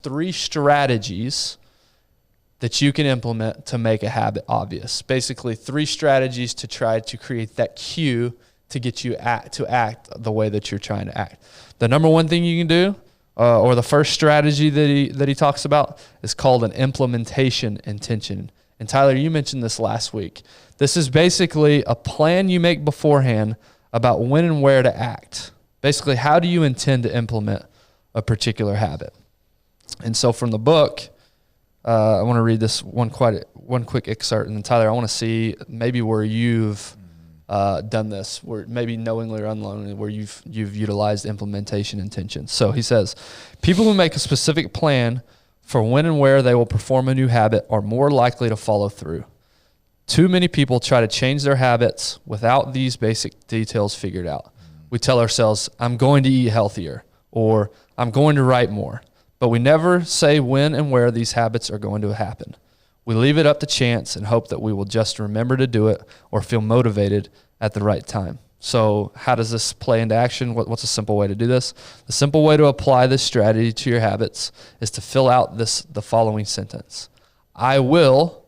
3 strategies that you can implement to make a habit obvious. Basically, 3 strategies to try to create that cue to get you to act the way that you're trying to act. The number one thing you can do, or the first strategy that he talks about, is called an implementation intention. And Tyler, you mentioned this last week. This is basically a plan you make beforehand about when and where to act. Basically, how do you intend to implement a particular habit? And so from the book, I want to read this one quick excerpt, and then Tyler, I want to see maybe where you've done this, where maybe knowingly or unknowingly, where you've utilized implementation intention. So he says, people who make a specific plan for when and where they will perform a new habit are more likely to follow through. Too many people try to change their habits without these basic details figured out. We tell ourselves, I'm going to eat healthier, or I'm going to write more. But we never say when and where these habits are going to happen. We leave it up to chance and hope that we will just remember to do it or feel motivated at the right time. So how does this play into action? What's a simple way to do this? The simple way to apply this strategy to your habits is to fill out the following sentence. I will,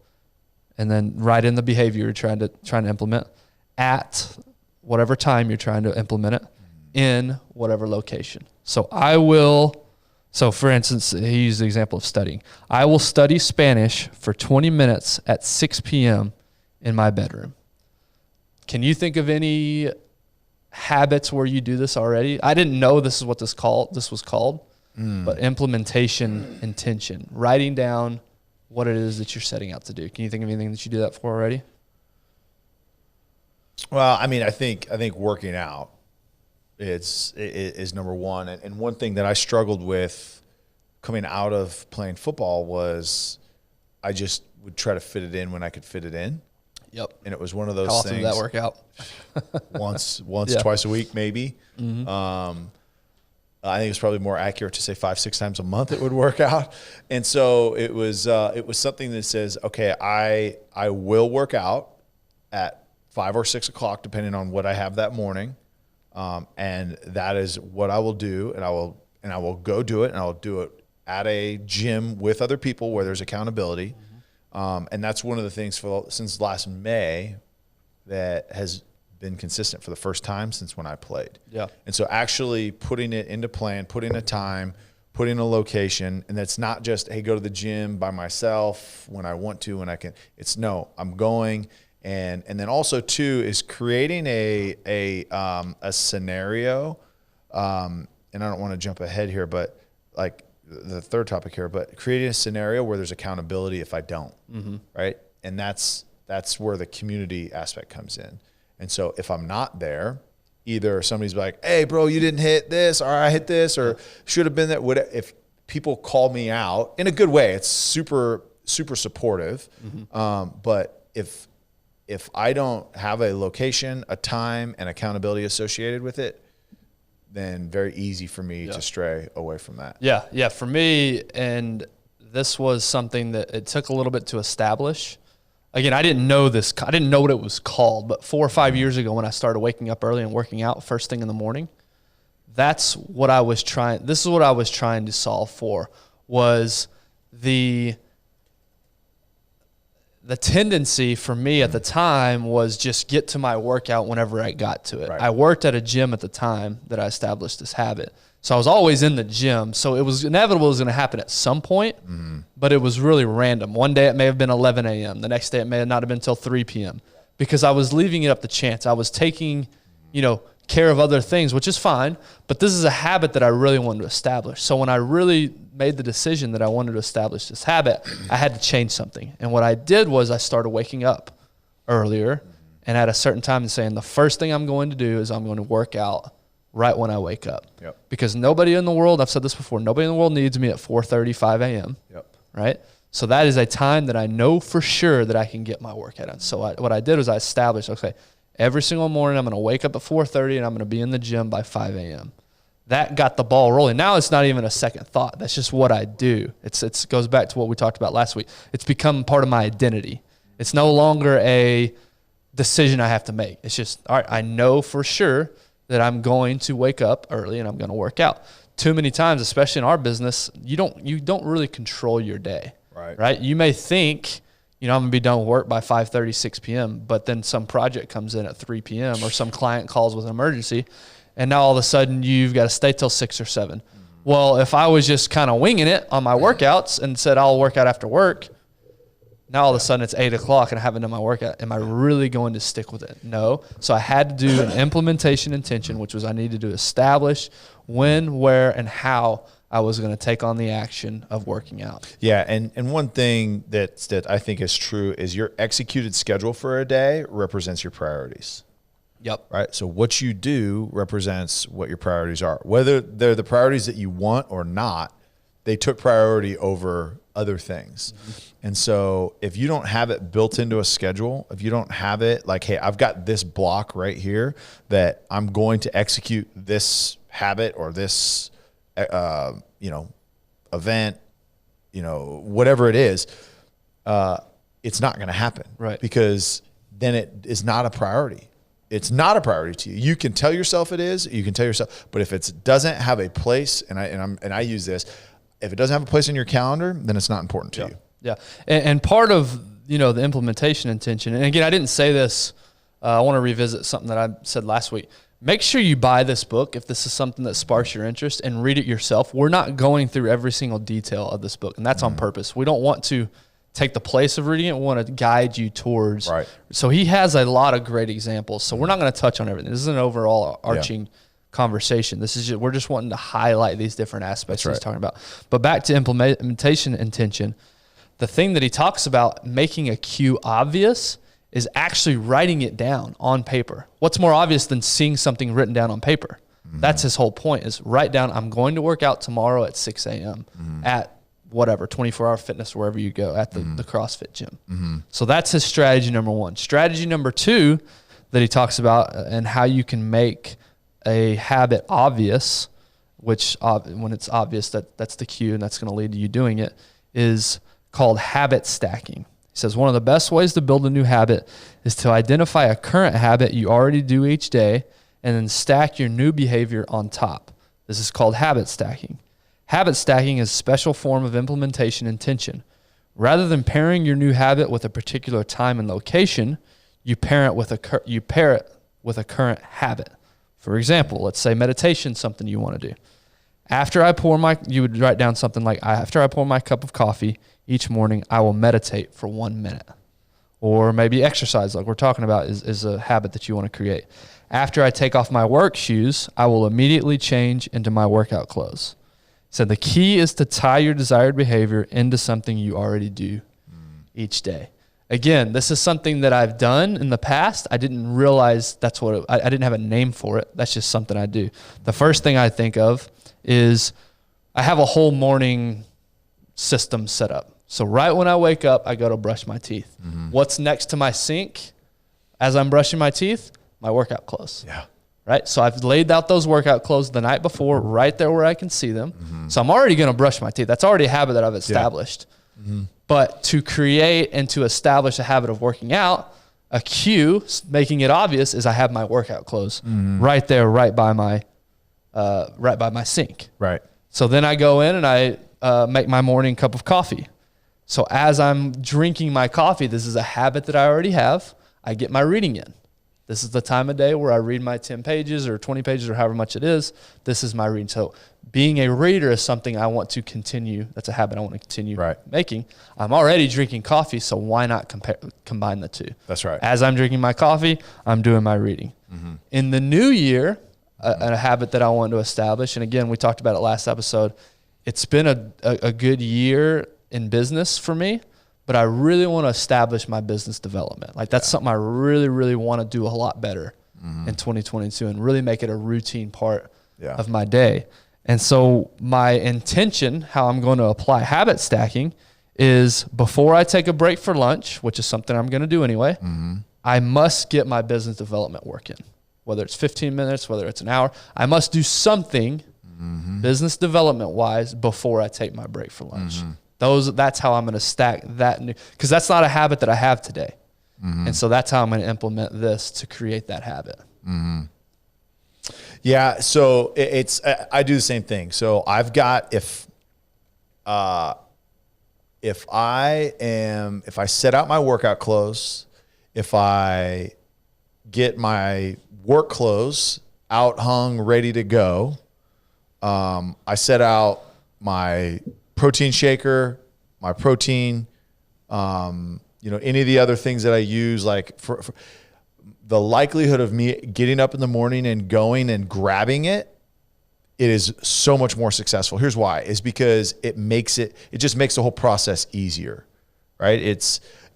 and then write in the behavior you're trying to implement at whatever time you're trying to implement it in whatever location. So I will, so for instance, he used the example of studying. I will study Spanish for 20 minutes at 6 p.m. in my bedroom. Can you think of any habits where you do this already? I didn't know this is what this was called, but implementation intention, writing down what it is that you're setting out to do. Can you think of anything that you do that for already? Well, I mean, I think working out is number one. And one thing that I struggled with coming out of playing football was I just would try to fit it in when I could fit it in. Yep. And it was one of those How often things. did that work out? once, Yeah. twice a week, maybe. Mm-hmm. I think it's probably more accurate to say 5-6 times a month it would work out. And so it was something that says, okay, I will work out at 5 or 6 o'clock, depending on what I have that morning. And that is what I will do. And I will go do it, and I will do it at a gym with other people where there's accountability. And that's one of the things since last May that has been consistent for the first time since when I played. Yeah. And so actually putting it into plan, putting a time, putting a location, and that's not just, hey, go to the gym by myself when I want to, when I can. It's no, I'm going. And then also too is creating a scenario. And I don't want to jump ahead here, but like the third topic here, but creating a scenario where there's accountability if I don't, right? And that's where the community aspect comes in. And so if I'm not there, either somebody's like, hey, bro, you didn't hit this, or I hit this, or should have been that. If people call me out in a good way, it's super, super supportive. But if I don't have a location, a time, and accountability associated with it, then very easy for me to stray away from that. Yeah. For me, and this was something that it took a little bit to establish. Again, I didn't know this. I didn't know what it was called, but 4 or 5 years ago when I started waking up early and working out first thing in the morning, this is what I was trying to solve for, was the tendency for me at the time was just get to my workout whenever I got to it. Right. I worked at a gym at the time that I established this habit. So I was always in the gym. So it was inevitable it was going to happen at some point, but it was really random. One day it may have been 11 a.m. The next day it may not have been until 3 p.m. because I was leaving it up to chance. I was taking, care of other things, which is fine, but this is a habit that I really wanted to establish. So when I really made the decision that I wanted to establish this habit, I had to change something. And what I did was I started waking up earlier and at a certain time and saying, the first thing I'm going to do is I'm going to work out right when I wake up. Yep. Because nobody in the world, I've said this before, nobody in the world needs me at 4:35 a.m. Yep. Right? So that is a time that I know for sure that I can get my workout in. So what I did was I established, okay, every single morning I'm going to wake up at 4:30 and I'm going to be in the gym by 5 a.m. That got the ball rolling. Now it's not even a second thought. That's just what I do. It goes back to what we talked about last week. It's become part of my identity. It's no longer a decision I have to make. It's just, all right, I know for sure that I'm going to wake up early and I'm going to work out. too many times, especially in our business, you don't really control your day, right? You may think, I'm going to be done with work by 5:30, 6 p.m., but then some project comes in at 3 p.m. or some client calls with an emergency, and now all of a sudden you've got to stay till 6 or 7. Well, if I was just kind of winging it on my workouts and said I'll work out after work, now all of a sudden it's 8 o'clock and I haven't done my workout. Am I really going to stick with it? No. So I had to do an implementation intention, which was I needed to establish when, where, and how I was going to take on the action of working out. Yeah, and one thing that I think is true is your executed schedule for a day represents your priorities. Yep. Right. So what you do represents what your priorities are. Whether they're the priorities that you want or not, they took priority over other things. Mm-hmm. And so if you don't have it built into a schedule, if you don't have it like, hey, I've got this block right here that I'm going to execute this habit or this, event, whatever it is, it's not going to happen. Right. Because then it is not a priority. It's not a priority to you. You can tell yourself it is. You can tell yourself, but if it doesn't have a place, and I use this, if it doesn't have a place in your calendar, then it's not important to you. Yeah, and part of the implementation intention, and again, I didn't say this. I want to revisit something that I said last week. Make sure you buy this book if this is something that sparks your interest, and read it yourself. We're not going through every single detail of this book, and that's on purpose. We don't want to take the place of reading it. We want to guide you towards. Right. So he has a lot of great examples. So we're not going to touch on everything. This is an overall arching conversation. We're just wanting to highlight these different aspects he's talking about. But back to implementation intention, the thing that he talks about making a cue obvious is actually writing it down on paper. What's more obvious than seeing something written down on paper? Mm-hmm. That's his whole point, is write down, I'm going to work out tomorrow at 6 a.m. At whatever, 24-hour fitness, wherever you go, at the CrossFit gym. Mm-hmm. So that's his strategy number one. Strategy number two that he talks about, and how you can make a habit obvious, which when it's obvious that's the cue and that's going to lead to you doing it, is called habit stacking. He says one of the best ways to build a new habit is to identify a current habit you already do each day and then stack your new behavior on top. This is called habit stacking. Habit stacking is a special form of implementation intention. Rather than pairing your new habit with a particular time and location, you pair it with a current habit. For example, let's say meditation is something you want to do. You would write down something like, after I pour my cup of coffee each morning, I will meditate for 1 minute. Or maybe exercise, like we're talking about, is a habit that you want to create. After I take off my work shoes, I will immediately change into my workout clothes. So the key is to tie your desired behavior into something you already do each day. Again, this is something that I've done in the past. I didn't realize that's what I didn't have a name for it. That's just something I do. The first thing I think of is I have a whole morning system set up. So right when I wake up, I go to brush my teeth. Mm-hmm. What's next to my sink as I'm brushing my teeth? My workout clothes. Yeah. Right? So I've laid out those workout clothes the night before, right there where I can see them. Mm-hmm. So I'm already going to brush my teeth. That's already a habit that I've established. Yeah. Mm-hmm. But to create and to establish a habit of working out, a cue, making it obvious, is I have my workout clothes right there, right by my sink. Right. So then I go in and I make my morning cup of coffee. So as I'm drinking my coffee, this is a habit that I already have. I get my reading in. This is the time of day where I read my 10 pages or 20 pages or however much it is. This is my reading. So being a reader is something I want to continue. That's a habit I want to continue making. I'm already drinking coffee, so why not combine the two? That's right. As I'm drinking my coffee, I'm doing my reading. Mm-hmm. In the new year, a habit that I want to establish, and again, we talked about it last episode, it's been a good year in business for me, but I really want to establish my business development. Like that's something I really, really want to do a lot better in 2022 and really make it a routine part of my day. And so my intention, how I'm going to apply habit stacking, is before I take a break for lunch, which is something I'm going to do anyway, I must get my business development work in. Whether it's 15 minutes, whether it's an hour, I must do something business development wise before I take my break for lunch. That's how I'm going to stack that new, because that's not a habit that I have today. And so that's how I'm going to implement this to create that habit. Yeah. So I do the same thing. So I've got, if I set out my workout clothes, if I get my work clothes out, hung, ready to go, I set out my protein shaker, my protein, any of the other things that I use, like for the likelihood of me getting up in the morning and going and grabbing it is so much more successful. Here's why, is because it just makes the whole process easier, right?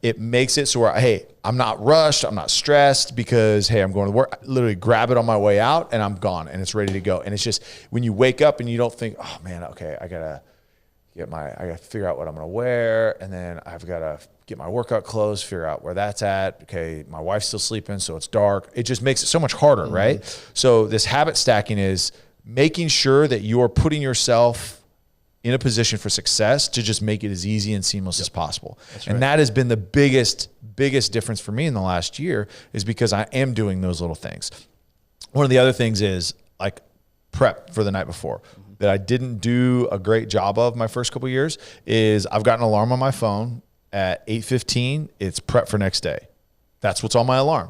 It makes it so where, hey, I'm not rushed, I'm not stressed because, hey, I'm going to work. I literally grab it on my way out and I'm gone and it's ready to go. And it's just, when you wake up and you don't think, oh man, okay, I gotta figure out what I'm gonna wear, and then I've gotta get my workout clothes, figure out where that's at. Okay, my wife's still sleeping, so it's dark. It just makes it so much harder, right? So this habit stacking is making sure that you're putting yourself in a position for success to just make it as easy and seamless as possible. That's right. And that has been the biggest difference for me in the last year, is because I am doing those little things. One of the other things is like prep for the night before that I didn't do a great job of my first couple of years. Is I've got an alarm on my phone at 8:15. It's prep for next day. That's what's on my alarm.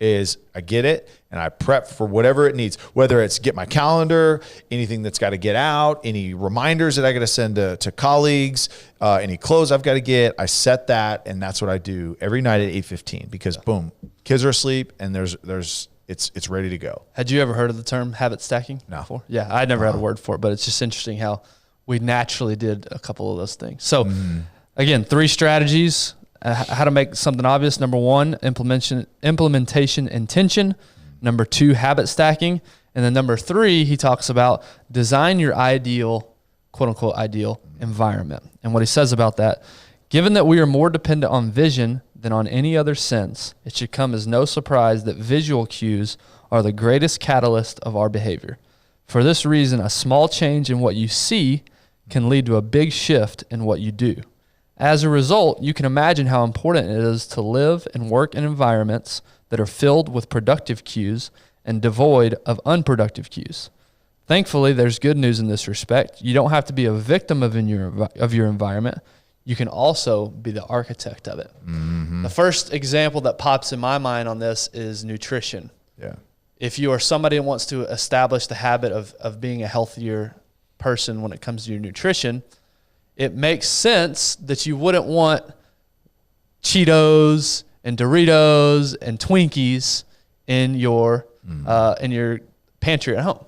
Is I get it and I prep for whatever it needs, whether it's get my calendar, anything that's got to get out, any reminders that I got to send to colleagues, any clothes I've got to get. I set that, and that's what I do every night at 8:15, because boom, kids are asleep and it's ready to go. Had you ever heard of the term habit stacking before? Yeah, I never had a word for it, but it's just interesting how we naturally did a couple of those things. So again, 3 strategies. How to make something obvious. Number 1, implementation intention. Number 2, habit stacking. And then number 3, he talks about design your ideal, quote unquote, ideal environment. And what he says about that, given that we are more dependent on vision than on any other sense, it should come as no surprise that visual cues are the greatest catalyst of our behavior. For this reason, a small change in what you see can lead to a big shift in what you do. As a result, you can imagine how important it is to live and work in environments that are filled with productive cues and devoid of unproductive cues. Thankfully, there's good news in this respect. You don't have to be a victim of your environment. You can also be the architect of it. The first example that pops in my mind on this is nutrition. Yeah. If you are somebody that wants to establish the habit of being a healthier person when it comes to your nutrition, it makes sense that you wouldn't want Cheetos and Doritos and Twinkies in your pantry at home,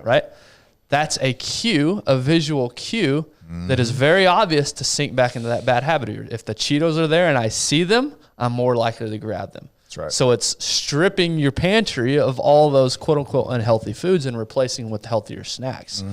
right? That's a cue, a visual cue that is very obvious to sink back into that bad habit. If the Cheetos are there and I see them, I'm more likely to grab them. That's right. So it's stripping your pantry of all those quote unquote unhealthy foods and replacing with healthier snacks.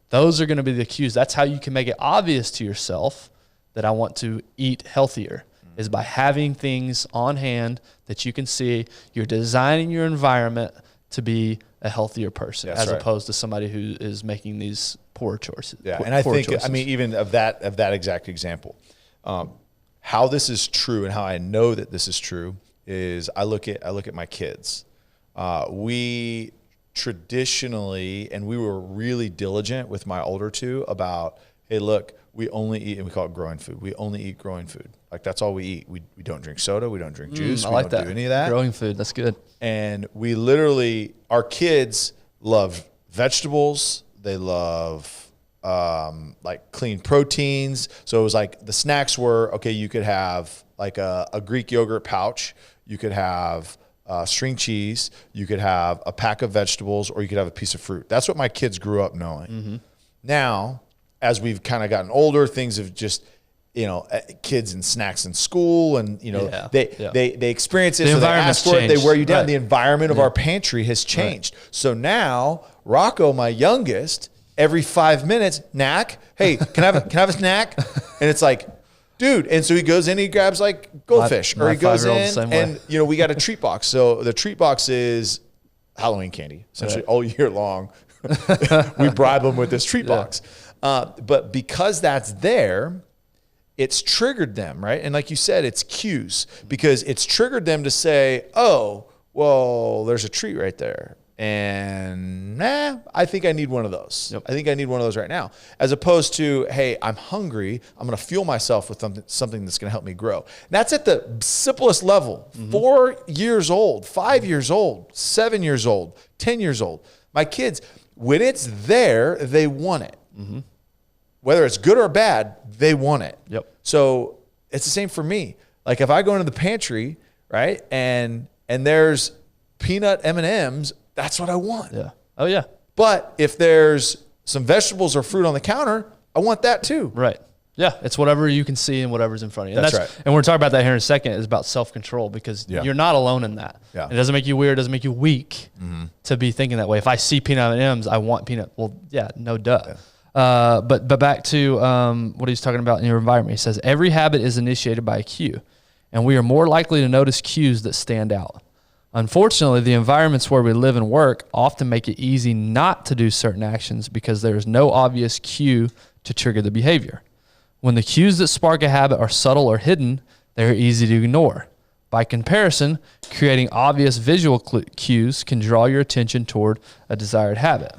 Those are going to be the cues. That's how you can make it obvious to yourself that I want to eat healthier, is by having things on hand that you can see. You're designing your environment to be a healthier person, as opposed to somebody who is making these poor choices. Yeah, and I think, I mean, even of that exact example, how this is true and how I know that this is true is I look at my kids. We traditionally, and we were really diligent with my older 2 about, hey, look, we only eat, and we call it growing food. We only eat growing food. Like, that's all we eat. We don't drink soda. We don't drink juice. I we like don't that. do any of that. Growing food, that's good. And we literally, our kids love vegetables. They love like clean proteins. So it was like the snacks were, okay, you could have like a Greek yogurt pouch. You could have string cheese, you could have a pack of vegetables, or you could have a piece of fruit. That's what my kids grew up knowing. Now, as we've kind of gotten older, things have just, kids and snacks in school, and they experience it. So they ask for it, they wear you down. Right. The environment of our pantry has changed. Right. So now Rocco, my youngest, every 5 minutes, knack, hey, can I have a snack? And it's like, dude, and so he goes in, he grabs like goldfish, or he goes in, and we got a treat box. So the treat box is Halloween candy, essentially all year long. We bribe them with this treat box, but because that's there, it's triggered them, right? And like you said, it's cues, because it's triggered them to say, oh, well, there's a treat right there. and I think I need one of those. Yep. I think I need one of those right now, as opposed to, hey, I'm hungry. I'm going to fuel myself with something that's going to help me grow. And that's at the simplest level. 4 years old, 5 years old, 7 years old, 10 years old. My kids, when it's there, they want it. Whether it's good or bad, they want it. Yep. So it's the same for me. Like if I go into the pantry, right, and there's peanut M&Ms, that's what I want. Yeah. Oh, yeah. But if there's some vegetables or fruit on the counter, I want that too. Right. Yeah. It's whatever you can see and whatever's in front of you. And That's right. And we're talking about that here in a second, is about self-control, because you're not alone in that. Yeah. It doesn't make you weird. It doesn't make you weak to be thinking that way. If I see peanut M&Ms, I want peanut. Well, yeah, no duh. Yeah. But back to what he's talking about in your environment. He says, every habit is initiated by a cue, and we are more likely to notice cues that stand out. Unfortunately, the environments where we live and work often make it easy not to do certain actions because there is no obvious cue to trigger the behavior. When the cues that spark a habit are subtle or hidden, they are easy to ignore. By comparison, creating obvious visual cues can draw your attention toward a desired habit.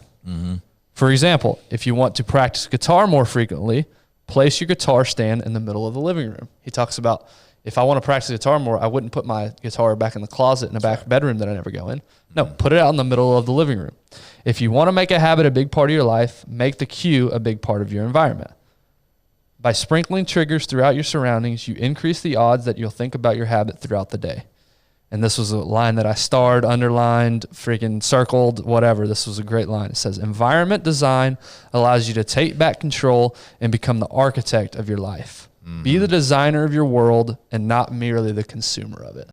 For example, if you want to practice guitar more frequently, place your guitar stand in the middle of the living room. He talks about, if I want to practice guitar more, I wouldn't put my guitar back in the closet in the back bedroom that I never go in. No, put it out in the middle of the living room. If you want to make a habit a big part of your life, make the cue a big part of your environment. By sprinkling triggers throughout your surroundings, you increase the odds that you'll think about your habit throughout the day. And this was a line that I starred, underlined, freaking circled, whatever. This was a great line. It says, environment design allows you to take back control and become the architect of your life. Be the designer of your world and not merely the consumer of it.